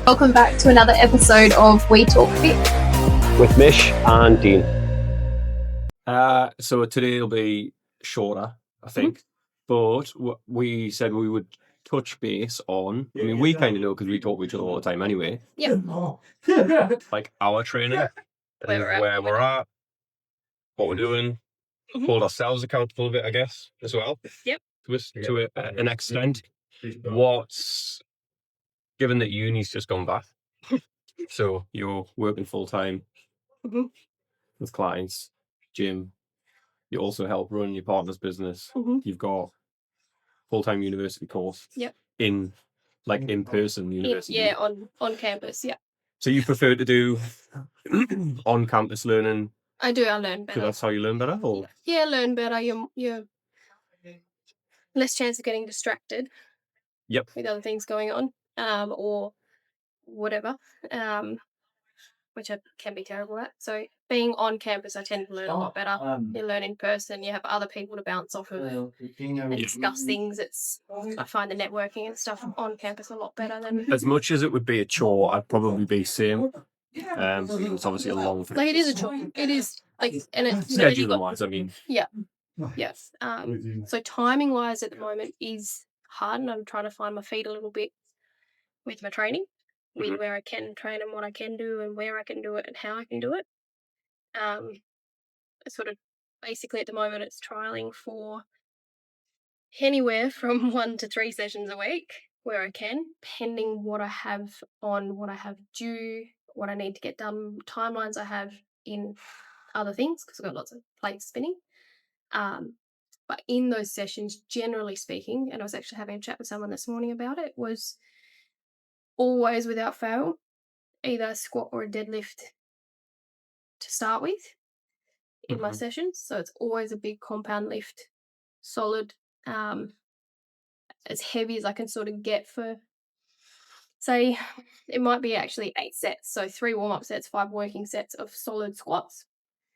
Welcome back to another episode of We Talk Fit with Mish and Dean. So today will be shorter, I think, but we said we would touch base on. I mean, we kind of know because we talk to each other all the time anyway. Yeah. Like our training, Where we're at, what we're doing, hold ourselves accountable a bit, I guess, as well. Yep. To an extent. What's given that uni's just gone back, so you're working full time with clients, gym. You also help run your partner's business. You've got full-time university course. Yep. In person university. Yeah, on campus. Yeah. So you prefer to do on-campus learning? I do. I learn better. So that's how you learn better, or? Yeah, learn better. You're less chance of getting distracted. Yep. With other things going on, or whatever. Which I can be terrible at. So being on campus, I tend to learn a lot better. You learn in person. You have other people to bounce off of and discuss things. I find the networking and stuff on campus a lot better than. As much as it would be a chore, I'd probably be same. It's obviously a long. Like it is a chore. It is like, and it's scheduling wise. I mean. Yeah. Yes. So timing wise at the moment is hard, and I'm trying to find my feet a little bit with my training. With where I can train and what I can do and where I can do it and how I can do it. Sort of basically at the moment it's trialing for anywhere from 1 to 3 sessions a week where I can, pending what I have on, what I have due, what I need to get done, timelines I have in other things because I've got lots of plates spinning. But in those sessions, generally speaking, and I was actually having a chat with someone this morning about it, was always without fail, either a squat or a deadlift to start with in my sessions. So it's always a big compound lift, solid, as heavy as I can sort of get for, say, it might be actually 8 sets. So 3 warm-up sets, 5 working sets of solid squats.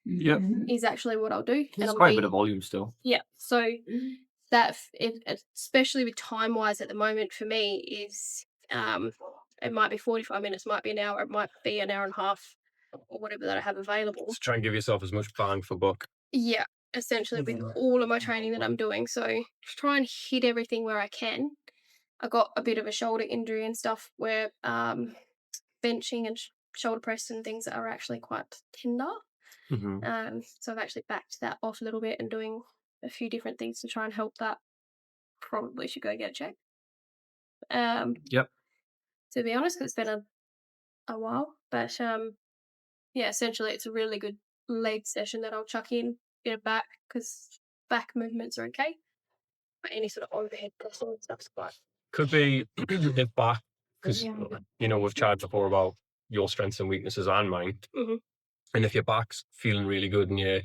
Yep. Is actually what I'll do. It's quite a bit of volume still. Yeah. So that, especially with time-wise at the moment for me, is it might be 45 minutes, might be an hour, it might be an hour and a half, or whatever that I have available. Just try and give yourself as much bang for buck. Yeah, essentially with all of my training that I'm doing. So try and hit everything where I can. I got a bit of a shoulder injury and stuff where benching and shoulder press and things are actually quite tender. So I've actually backed that off a little bit and doing a few different things to try and help that. Probably should go get checked. Yep. To be honest, 'cause it's been a while, but yeah, essentially it's a really good leg session that I'll chuck in back because back movements are okay, but any sort of overhead pressing and stuff's quite. Could be if back, because we've chatted before about your strengths and weaknesses and mine. And if your back's feeling really good and your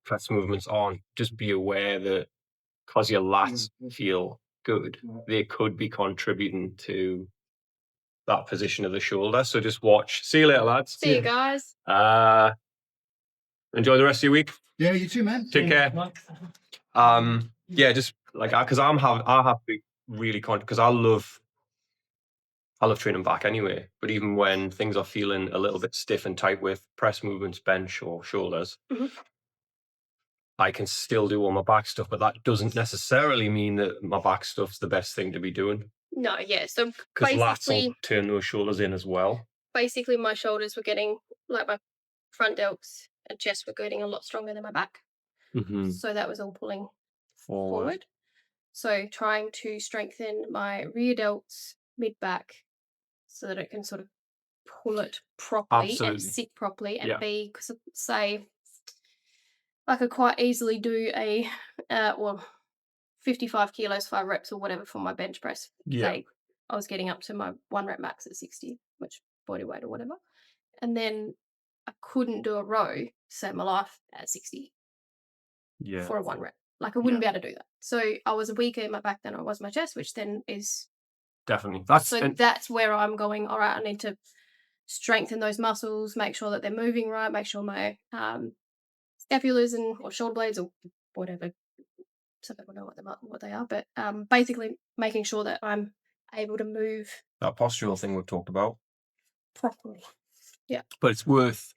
press movements aren't, just be aware that because your lats feel good, they could be contributing to that position of the shoulder. So just watch. See you later, lads. See you guys. Enjoy the rest of your week. Yeah, you too, man. Take care. Yeah, just like because I have to be really conscious because I love training back anyway. But even when things are feeling a little bit stiff and tight with press movements, bench or shoulders, I can still do all my back stuff. But that doesn't necessarily mean that my back stuff's the best thing to be doing. No, yeah. So because lats will turn those shoulders in as well. Basically, my shoulders were getting, like my front delts and chest were getting a lot stronger than my back. So that was all pulling forward. So trying to strengthen my rear delts, mid back, so that it can sort of pull it properly and sit properly and be, because say I could quite easily do a 55 kilos, 5 reps or whatever for my bench press. Say I was getting up to my 1 rep max at 60, which body weight or whatever. And then I couldn't do a row to save my life at 60 for a 1 rep. Like I wouldn't be able to do that. So I was weaker in my back than I was my chest, which then is definitely that's where I'm going. All right, I need to strengthen those muscles, make sure that they're moving right, make sure my scapulars or shoulder blades or whatever. Some people know what they are, but basically making sure that I'm able to move. That postural thing we've talked about. Properly. Yeah. But it's worth,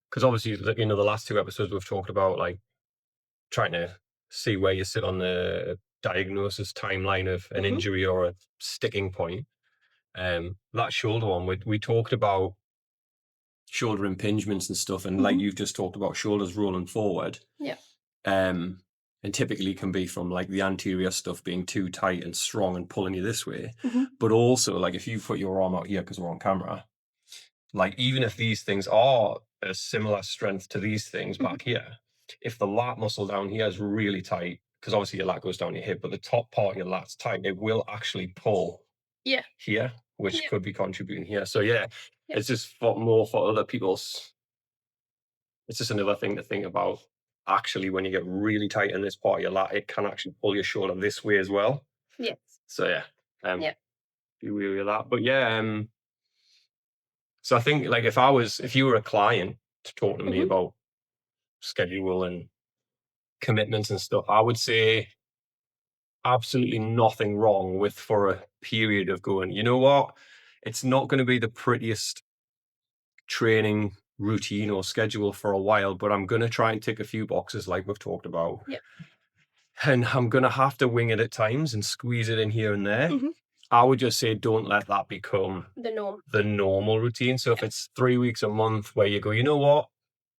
because obviously, the last 2 episodes we've talked about like trying to see where you sit on the diagnosis timeline of an injury or a sticking point. That shoulder one, we talked about shoulder impingements and stuff, and like you've just talked about shoulders rolling forward. Yeah. And typically can be from like the anterior stuff being too tight and strong and pulling you this way. But also, like if you put your arm out here, because we're on camera, like even if these things are a similar strength to these things back here, if the lat muscle down here is really tight, because obviously your lat goes down your hip, but the top part of your lat's tight, it will actually pull here, which could be contributing here. So it's just more for other people's. It's just another thing to think about. Actually, when you get really tight in this part of your lat, it can actually pull your shoulder this way as well. Yes. So be wary of that. But so I think like if you were a client talking to me about schedule and commitments and stuff, I would say absolutely nothing wrong with, for a period of going, you know what, it's not going to be the prettiest training routine or schedule for a while, but I'm going to try and tick a few boxes like we've talked about. Yeah. And I'm going to have to wing it at times and squeeze it in here and there. I would just say don't let that become the normal routine. So if it's 3 weeks a month where you go, you know what,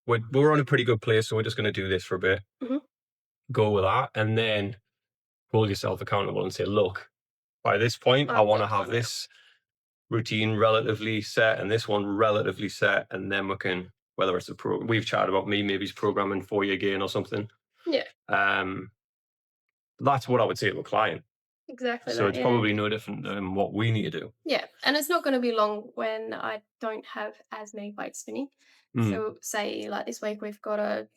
we're on a pretty good place, so we're just going to do this for a bit. Go with that, and then hold yourself accountable and say, look, by this point, I want to have this routine relatively set and this one relatively set, and then we can, whether it's we've chatted about maybe it's programming for you again or something. Yeah. That's what I would say to a client. Exactly. So it's probably no different than what we need to do. Yeah, and it's not going to be long when I don't have as many weights spinning. So say like this week we've got a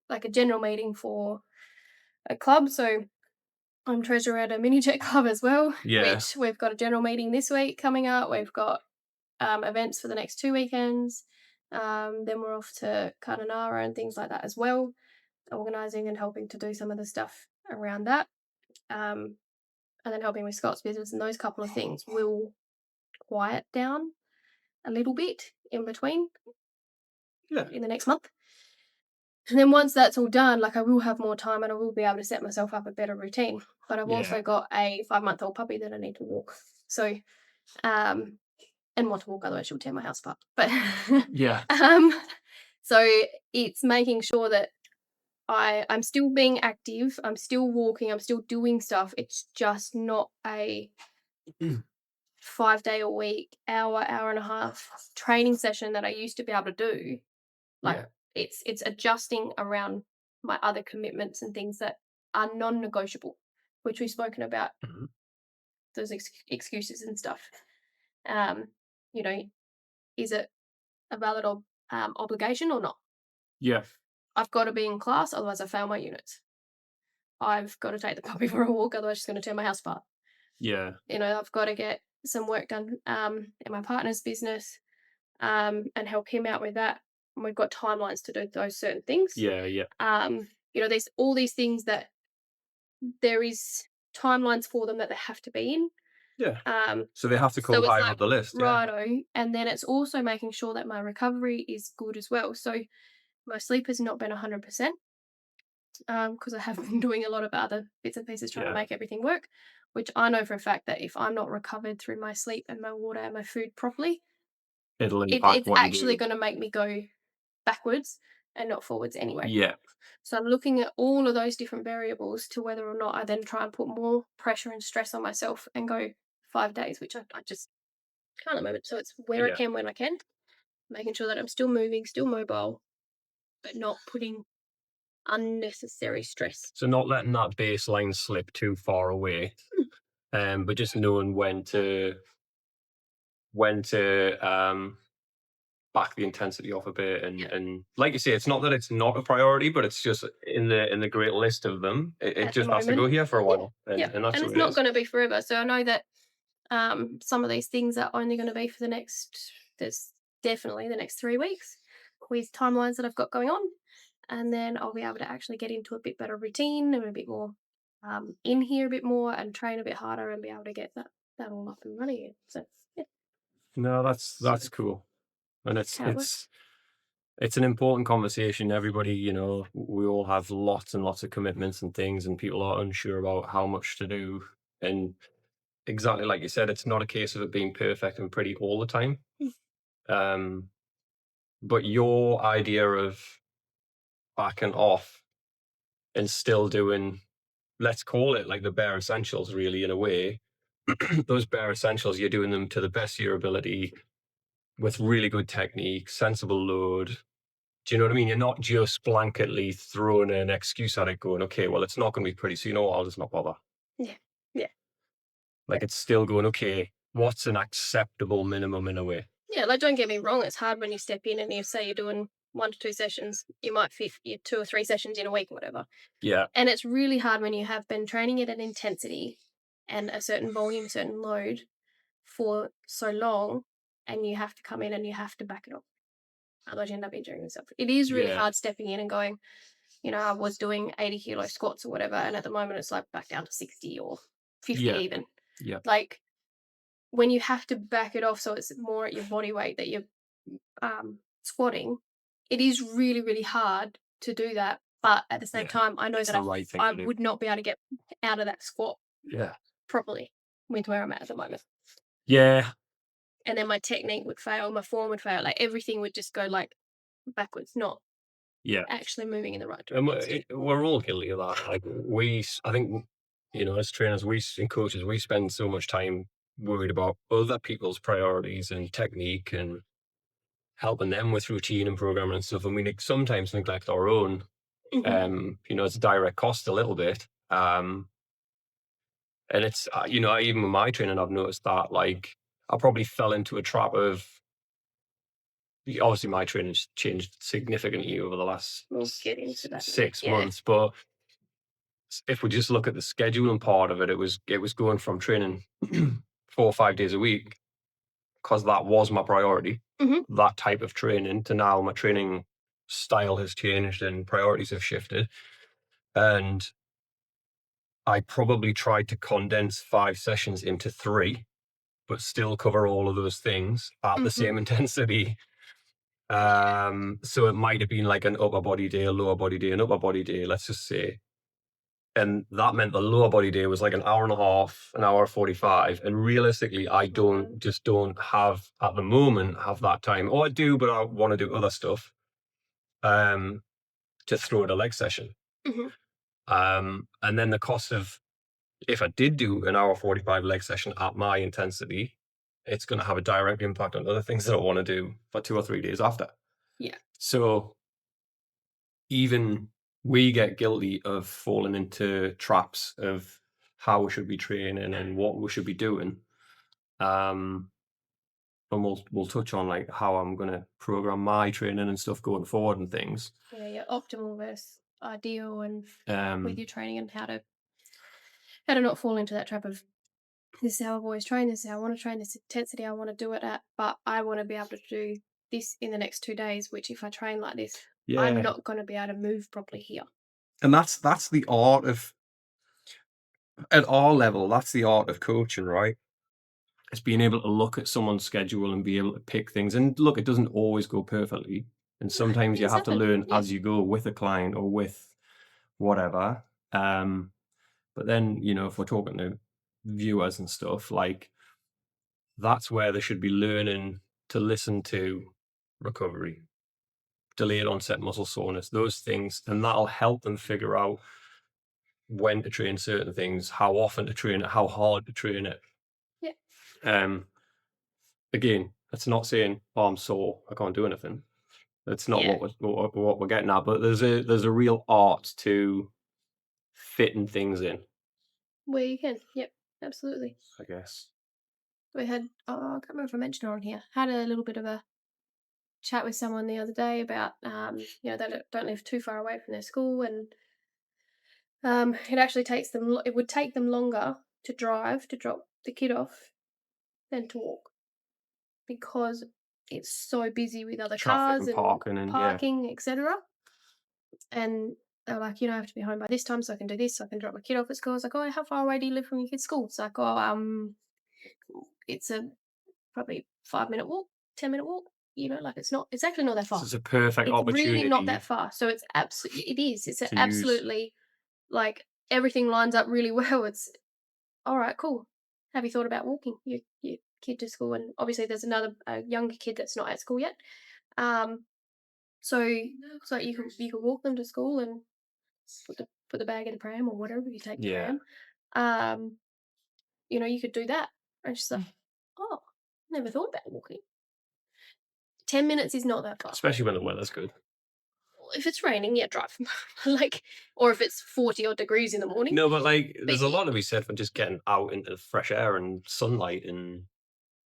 like a general meeting for a club. So I'm treasurer at a mini jet club as well. Which we've got a general meeting this week coming up. We've got events for the next 2 weekends. Then we're off to Carnanara and things like that as well, organising and helping to do some of the stuff around that. And then helping with Scott's business, and those couple of things will quiet down a little bit in between in the next month. And then once that's all done, like I will have more time and I will be able to set myself up a better routine. But I've also got a 5-month-old puppy that I need to walk. So, and want to walk, otherwise she'll tear my house apart. But so it's making sure that I'm still being active, I'm still walking, I'm still doing stuff. It's just not a 5-day a week, hour and a half training session that I used to be able to do. Like it's adjusting around my other commitments and things that are non-negotiable, which we've spoken about, those excuses and stuff. You know, is it a valid obligation or not? Yeah. I've got to be in class, otherwise I fail my units. I've got to take the puppy for a walk, otherwise she's going to tear my house apart. Yeah. You know, I've got to get some work done in my partner's business and help him out with that. And we've got timelines to do those certain things. Yeah. You know, there's all these things that there is timelines for them that they have to be in. Yeah. So they have to come higher up the list. Righto. And then it's also making sure that my recovery is good as well. So my sleep has not been 100%. Because I have been doing a lot of other bits and pieces trying to make everything work, which I know for a fact that if I'm not recovered through my sleep and my water and my food properly, it's actually going to make me go backwards and not forwards anyway. Yeah. So I'm looking at all of those different variables to whether or not I then try and put more pressure and stress on myself and go 5 days, which I just can't at the moment. So it's where I can, when I can, making sure that I'm still moving, still mobile, but not putting unnecessary stress. So not letting that baseline slip too far away, but just knowing when to back the intensity off a bit, and like you say, it's not that it's not a priority, but it's just in the great list of them. It just has to go here for a while, and that's and it's not going to be forever. So I know that some of these things are only going to be for there's definitely the next 3 weeks with timelines that I've got going on. And then I'll be able to actually get into a bit better routine and a bit more in here a bit more and train a bit harder and be able to get that all up and running again. So, yeah. No, So that's cool, and that's how it works. it's an important conversation. Everybody, we all have lots and lots of commitments and things, and people are unsure about how much to do. And exactly like you said, it's not a case of it being perfect and pretty all the time. Mm. Um, but your idea of backing off and still doing, let's call it like the bare essentials, really, in a way, those bare essentials, you're doing them to the best of your ability with really good technique, sensible load. Do you know what I mean? You're not just blanketly throwing an excuse at it, going, okay, well, it's not going to be pretty, so you know what, I'll just not bother. Yeah. Yeah. Like it's still going, okay, what's an acceptable minimum in a way? Yeah, like don't get me wrong, it's hard when you step in and you say you're doing 1 to 2 sessions. You might fit your 2 or 3 sessions in a week or whatever. Yeah, And it's really hard when you have been training at an intensity and a certain volume, certain load for so long, and you have to come in and you have to back it off. Otherwise, you end up injuring yourself. It is really yeah, hard stepping in and going, I was doing 80 kilo squats or whatever, and at the moment it's like back down to 60 or 50 yeah, even. yeah, Like when you have to back it off so it's more at your body weight that you're squatting, it is really, really hard to do that. But at the same yeah. time, I know It's that the right thing I to do. would not be able to get out of that squat Yeah. properly with where I'm at the moment. Yeah, And then my technique would fail, my form would fail, like everything would just go like backwards, not yeah. actually moving in the right And direction still. we're all guilty of that. Like I think, as trainers, and coaches, we spend so much time worried about other people's priorities and technique and helping them with routine and programming and stuff. And we sometimes neglect our own. Hmm. It's a direct cost a little bit. And it's, even with my training, I've noticed that, like, I probably fell into a trap of, obviously my training's changed significantly over the last We'll get into that. 6 Yeah. months. But if we just look at the scheduling part of it, it was going from training 4 or 5 days a week, because that was my priority, Hmm. that type of training, to now my training style has changed and priorities have shifted. And I probably tried to condense 5 sessions into 3, but still cover all of those things at the Hmm. same intensity. Yeah. So it might have been like an upper body day, a lower body day, an upper body day, let's just say. And that meant the lower body day was like an hour and a half, an hour 45. And realistically, I Right. don't have at the moment have that time. Or I do, but I want to do other stuff. Um, to throw at a leg session. Hmm. And then the cost of, if I did do an hour 45 leg session at my intensity, it's going to have a direct impact on other things that I want to do for 2 or 3 days after. Yeah. So even we get guilty of falling into traps of how we should be training and what we should be doing. And we'll touch on like how I'm going to program my training and stuff going forward and things. Yeah. Yeah. Optimal versus ideal, and with Um, your training and how to not fall into that trap of this is how I've always trained, this is how I want to train, this intensity I want to do it at, but I want to be able to do this in the next 2 days, which if I train like this, I'm yeah, not going to be able to move properly here. and that's the art of, at our level, that's the art of coaching, right? It's being able to look at someone's schedule and be able to pick things. And look, it doesn't always go perfectly. And No, sometimes you things have to happen. learn Yeah. as you go with a client or with whatever. But then, if we're talking to viewers and stuff, like that's where they should be learning to listen to recovery, delayed onset muscle soreness, those things. And that'll help them figure out when to train certain things, how often to train it, how hard to train it. Yeah. Um, Again, that's not saying, "Oh, I'm sore, I can't do anything." That's not Yeah. what we're getting at. But there's a real art to fitting things in, Where you can. Yep. Absolutely. I guess. We had, I can't remember if I mentioned it on here, had a little bit of a chat with someone the other day about, they don't live too far away from their school, and it actually takes them, it would take them longer to drive to drop the kid off than to walk because it's so busy with other Traffic cars and and parking and yeah. parking, etc. And they're like, I have to be home by this time so I can do this, so I can drop my kid off at school. I was like, oh, how far away do you live from your kid's school? It's like, oh, it's a probably 5-minute walk, 10-minute walk. Like it's actually not that So far. it's a perfect It's really not opportunity that far. So it's absolutely it is. It's to use. absolutely like everything lines up really well. It's all right, cool. Have you thought about walking your kid to school? And obviously, there's another a younger kid that's not at school yet. Um, so you can walk them to school and put the bag in the pram or whatever you take the Yeah, pram. Um, you could do that. And she's like, oh, never thought about walking. 10 minutes is not that far. especially when the weather's good. If it's raining, yeah, drive. like, or if it's 40 odd degrees in the morning. No, but like, But there's a lot to be said for just getting out into the fresh air and sunlight and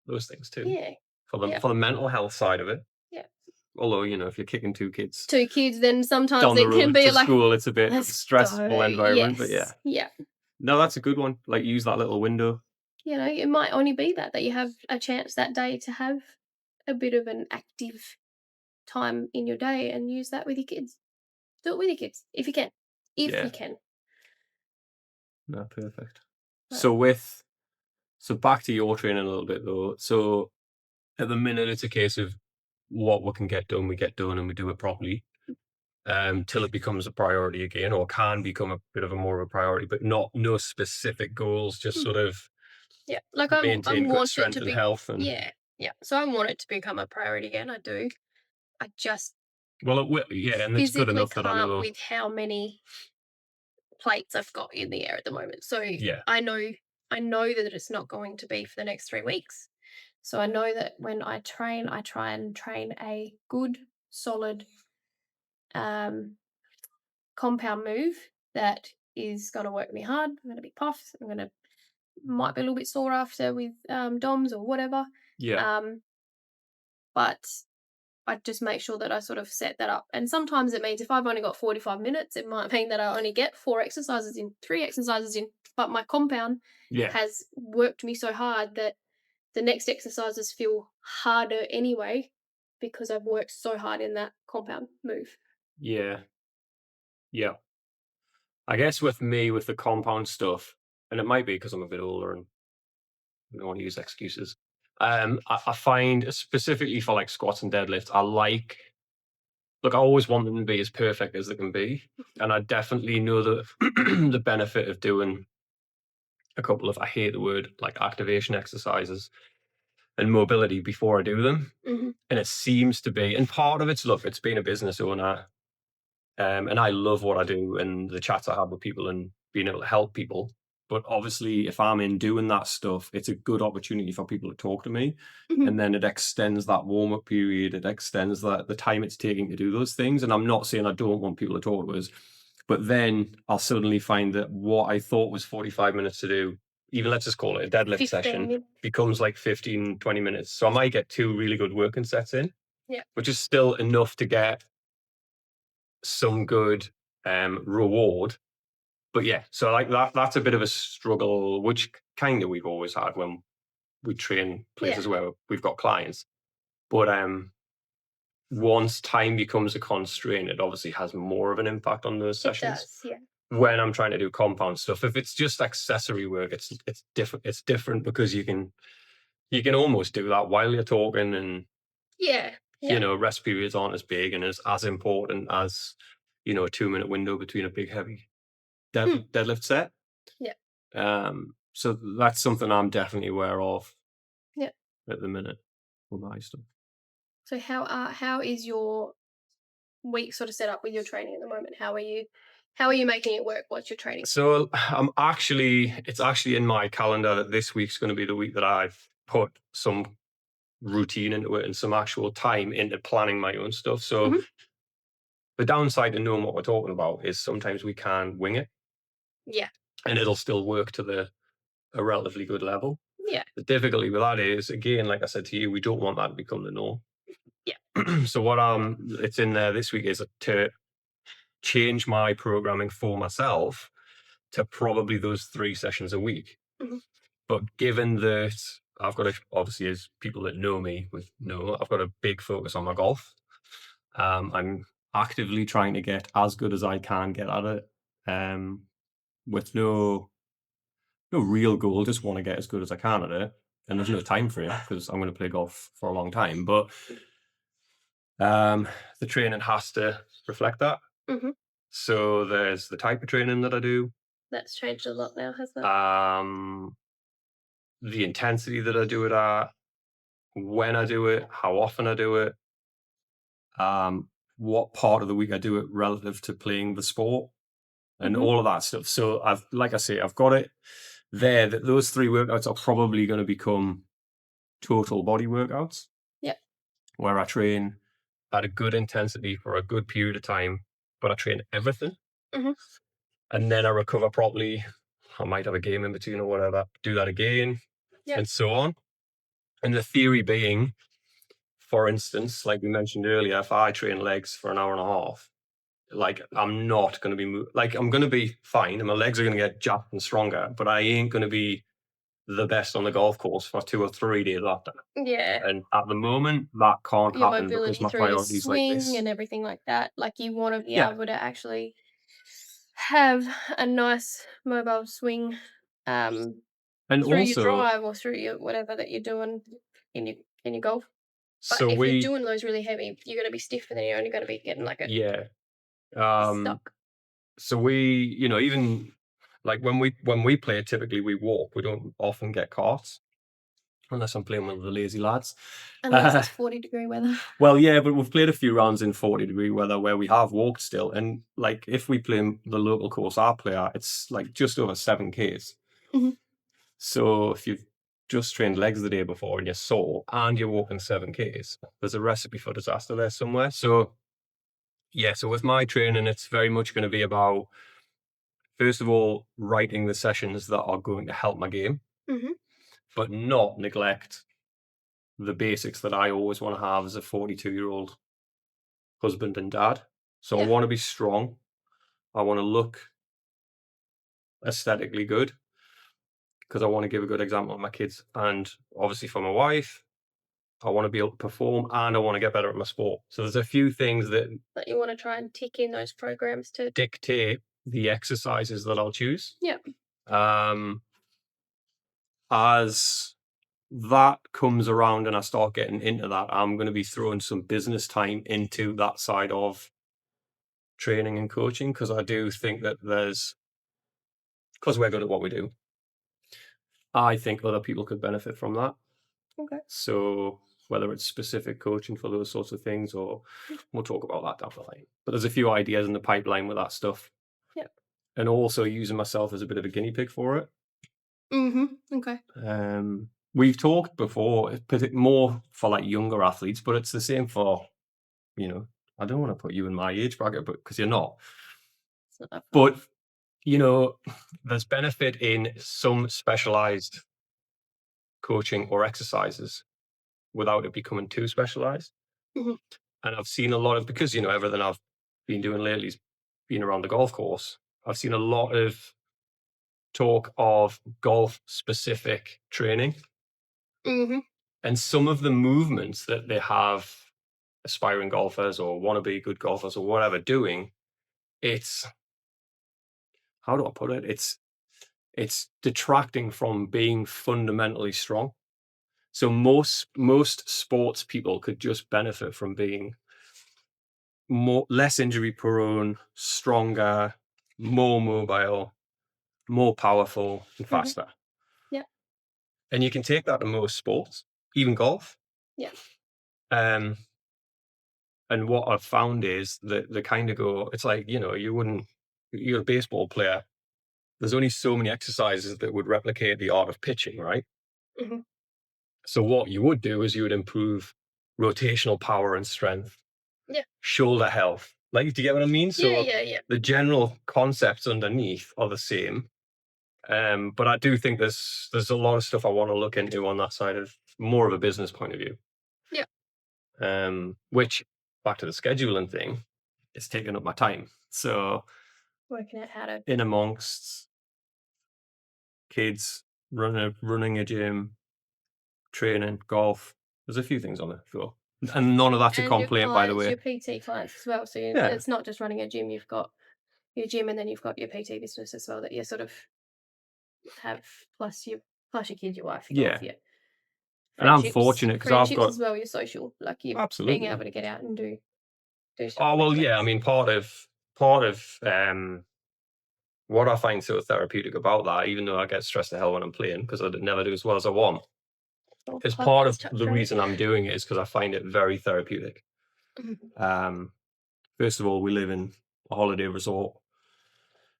those things too. yeah, For the yeah, for the mental health side of it. yeah. Although, if you're kicking two kids 2 kids, then sometimes down the it can road be to like, school, it's a bit of a let's stressful go. environment. But yeah, Yes, yeah. no, that's a good one. Like, use that little window. It might only be that you have a chance that day to have a bit of an active time in your day and use that with your kids. Do it with your kids if you can. If Yeah, you can. no, perfect. But, So back to your training a little bit though. So at the minute, it's a case of what we can get done, we get done, and we do it properly. Till it becomes a priority again, or can become a bit of a more of a priority, but no specific goals, just mm, sort of yeah, like I maintain good want it strength to and be. health. And Yeah, yeah. So I want it to become a priority again. I do. I just well, it will, yeah, and it's good physically enough that I can't know. with how many plates I've got in the air at the moment. So Yeah, I know that it's not going to be for the next 3 weeks. So I know that when I train, I try and train a good, solid compound move that is going to work me hard. I'm going to be puffed. I'm going to might be a little bit sore after with DOMs or whatever. yeah, Um, but I just make sure that I sort of set that up. And sometimes it means if I've only got 45 minutes, it might mean that I only get 4 exercises in, 3 exercises in. But my compound yeah, has worked me so hard that the next exercises feel harder anyway because I've worked so hard in that compound move. yeah, yeah. I guess with me, with the compound stuff, and it might be because I'm a bit older and I don't want to use excuses. I find specifically for like squats and deadlifts, look, I always want them to be as perfect as they can be. And I definitely know the the benefit of doing a couple of, I hate the word, like activation exercises and mobility before I do them. Hmm. And it seems to be, and part of it's, look, it's being a business owner. And I love what I do and the chats I have with people and being able to help people. But obviously, if I'm in doing that stuff, it's a good opportunity for people to talk to me. Hmm. And then it extends that warm up period. It extends the time it's taking to do those things. And I'm not saying I don't want people to talk to us, but then I'll suddenly find that what I thought was 45 minutes to do, even let's just call it a deadlift 15 session, minutes. becomes like 15, 20 minutes. So I might get 2 really good working sets in, Yeah. which is still enough to get some good reward. But yeah, so like that's a bit of a struggle, which kind of we've always had when we train Yeah. places where we've got clients. But once time becomes a constraint, it obviously has more of an impact on those It sessions. does. Yeah. When I'm trying to do compound stuff, if it's just accessory work, it's different. It's different because you can almost do that while you're talking, and Yeah. Yeah. rest periods aren't as big and as important as a 2-minute window between a big heavy Mm. deadlift set. Yeah. So that's something I'm definitely aware of Yeah. at the minute with my stuff. So how is your week sort of set up with your training at the moment? How are you making it work? What's your training? So it's actually in my calendar that this week's going to be the week that I've put some routine into it and some actual time into planning my own stuff. So Mhm. the downside to knowing what we're talking about is sometimes we can wing it Yeah. and it'll still work to a relatively good level. Yeah. The difficulty with that is, again, like I said to you, we don't want that to become the norm. Yeah. So what it's in there this week is to change my programming for myself to probably those 3 sessions a week. Mhm. But given that I've got obviously, as people that know me know, I've got a big focus on my golf. I'm actively trying to get as good as I can get at it, with no real goal. Just want to get as good as I can at it. and there's no time for it because I'm going to play golf for a long time. But the training has to reflect that. Mhm. So there's the type of training that I do, That's changed a lot now, hasn't it? the intensity that I do it at, when I do it, how often I do it, what part of the week I do it relative to playing the sport, and Mhm. all of that stuff. So like I say, I've got it there that those 3 workouts are probably going to become total body workouts Yep. where I train at a good intensity for a good period of time, but I train everything. Mhm. And then I recover properly. I might have a game in between or whatever, do that again, Yep. and so on. And the theory being, for instance, like we mentioned earlier, if I train legs for an hour and a half, like I'm not going to be like I'm going to be fine, and my legs are going to get jacked and stronger, but I ain't going to be the best on the golf course for 2 or 3 days after. Yeah. And at the moment, that can't Your happen because mobility my through the priorities like swing this. and everything like that. Like, you want to be Yeah, able to actually have a nice mobile swing, um, and through your also, drive or through your whatever that you're doing in your golf. But so if you're we, doing those really heavy, you're gonna be stiff, and then you're only gonna be getting like a yeah, um, stuck. so we, even like when we play, typically we walk. We don't often get carts unless I'm playing with the lazy lads. Unless it's 40-degree weather. Well, yeah, but we've played a few rounds in 40-degree weather where we have walked still. And like if we play the local course I play at, it's like just over 7Ks. Mhm. So if you've just trained legs the day before and you're sore and you're walking 7Ks, there's a recipe for disaster there somewhere. So yeah, so with my training, it's very much going to be about, first of all, writing the sessions that are going to help my game, Mhm. but not neglect the basics that I always want to have as a 42-year-old husband and dad. So I Yeah. want to be strong. I want to look aesthetically good because I want to give a good example to my kids. And obviously for my wife, I want to be able to perform and I want to get better at my sport. So there's a few things that But you wanna try and tick in those programs to dictate the exercises that I'll choose. yeah. Um, as that comes around and I start getting into that, I'm going to be throwing some business time into that side of training and coaching because I do think that because we're good at what we do, I think other people could benefit from that. Okay. So whether it's specific coaching for those sorts of things, or we'll talk about that down the line. But there's a few ideas in the pipeline with that stuff, Yep. and also using myself as a bit of a guinea pig for it. Mhm. Okay. We've talked before, more for like younger athletes, but it's the same for, you know, I don't want to put you in my age bracket, but because you're not. It's not that far But, off. there's benefit in some specialized coaching or exercises without it becoming too specialized. Mhm. And I've seen a lot of, because, everything I've been doing lately has been around the golf course. I've seen a lot of talk of golf specific training Mhm. and some of the movements that they have aspiring golfers or wannabe good golfers or whatever doing. It's, how do I put it? It's detracting from being fundamentally strong. So most sports people could just benefit from being less injury prone, stronger, more mobile, more powerful, and Mhm. faster. Yeah. And you can take that to most sports, even golf. Yeah. Um, and what I've found is that they kind of go, it's like, you're a baseball player. There's only so many exercises that would replicate the art of pitching, right? Mhm. So what you would do is you would improve rotational power and strength, Yeah. shoulder health. Like, do you get what I mean? Yeah, So yeah, yeah. the general concepts underneath are the same. But I do think there's a lot of stuff I want to look into on that side of more of a business point of view. Yeah. Which, back to the scheduling thing, it's taking up my time. So Working out how to in amongst kids, running a gym, training, golf, there's a few things on the go. And none of that's a and your complaint, by the clients, way. your PT clients as well. So Yeah. it's not just running a gym. You've got your gym, and then you've got your PT business as well that you sort of have plus your kids, your wife, your golf. Yeah. Yeah. And I'm Friendships fortunate because I've friendships got as well, you're social, like, you being absolutely. able to get out and do stuff Oh, with well, yeah, I mates. mean, part of what I find so therapeutic about that, even though I get stressed to hell when I'm playing because I never do as well as I want, Or is pub part has of touched the on it. reason I'm doing it is because I find it very therapeutic. Mhm. Um, First of all, we live in a holiday resort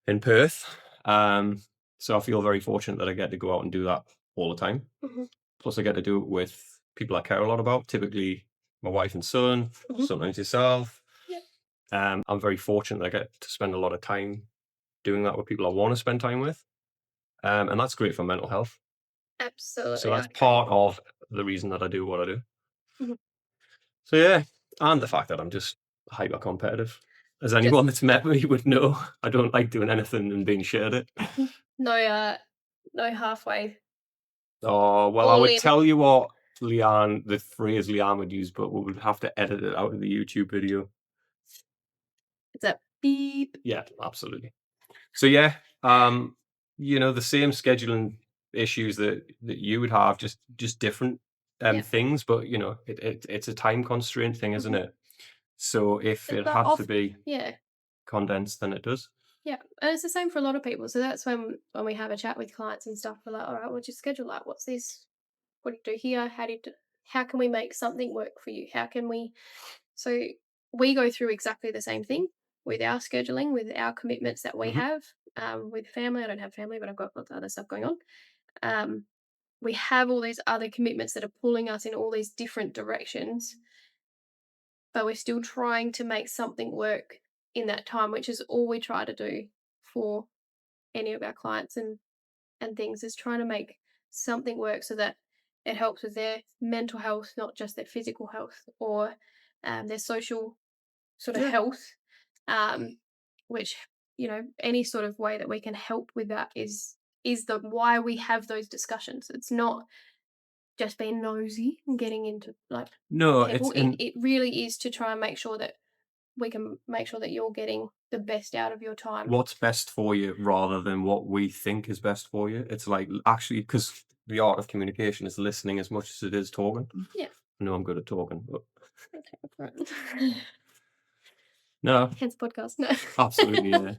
in Perth. So I feel very fortunate that I get to go out and do that all the time. Mhm. Plus, I get to do it with people I care a lot about, typically my wife and son, Mhm. sometimes yourself. Yep. I'm very fortunate that I get to spend a lot of time doing that with people I want to spend time with. And that's great for mental health. So Absolutely, that's I'd agree. part of the reason that I do what I do. Mhm. So yeah, and the fact that I'm just hyper competitive. As anyone Just that's met me would know, I don't like doing anything and being shit at it. no, no halfway. Oh, well, I All would in. tell you what the phrase Leanne would use, but we would have to edit it out of the YouTube video. It's a beep. Yeah, absolutely. So yeah, the same scheduling issues that you would have, just different Yeah. things, but it's a time constraint thing, isn't Mhm. it? So if it But had to off be yeah. condensed, then it does. Yeah, and it's the same for a lot of people. So that's when we have a chat with clients and stuff, we're like, all right, what's your schedule like? What's this? What do you do here? How can we make something work for you? How can we? So we go through exactly the same thing with our scheduling, with our commitments that we Hmm. have. With family, I don't have family, but I've got lots of other stuff going on. Um, we have all these other commitments that are pulling us in all these different directions, but we're still trying to make something work in that time, which is all we try to do for any of our clients and things, is trying to make something work so that it helps with their mental health, not just their physical health or their social sort of Yeah. health. Um, which any sort of way that we can help with that is the why we have those discussions. It's not just being nosy and getting into like No, it's people. It in it really is to try and make sure that we can make sure that you're getting the best out of your time. what's best for you rather than what we think is best for you. It's like actually because the art of communication is listening as much as it is talking. Yeah. I know I'm good at talking, but Okay. Right. no, Hence podcast. No. absolutely, yeah.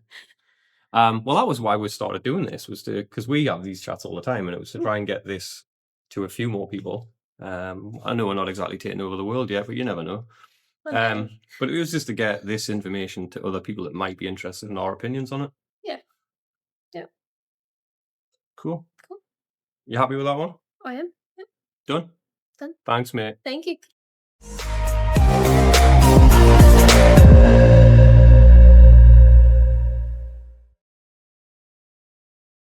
Well, that was why we started doing this, was to because we have these chats all the time, and it was to try and get this to a few more people. I know we're not exactly taking over the world yet, but you never know. One day. But it was just to get this information to other people that might be interested in our opinions on it. Yeah. Yeah. Cool. Cool. You happy with that one? I am. Yep. Done. Done. Thanks, mate. Thank you.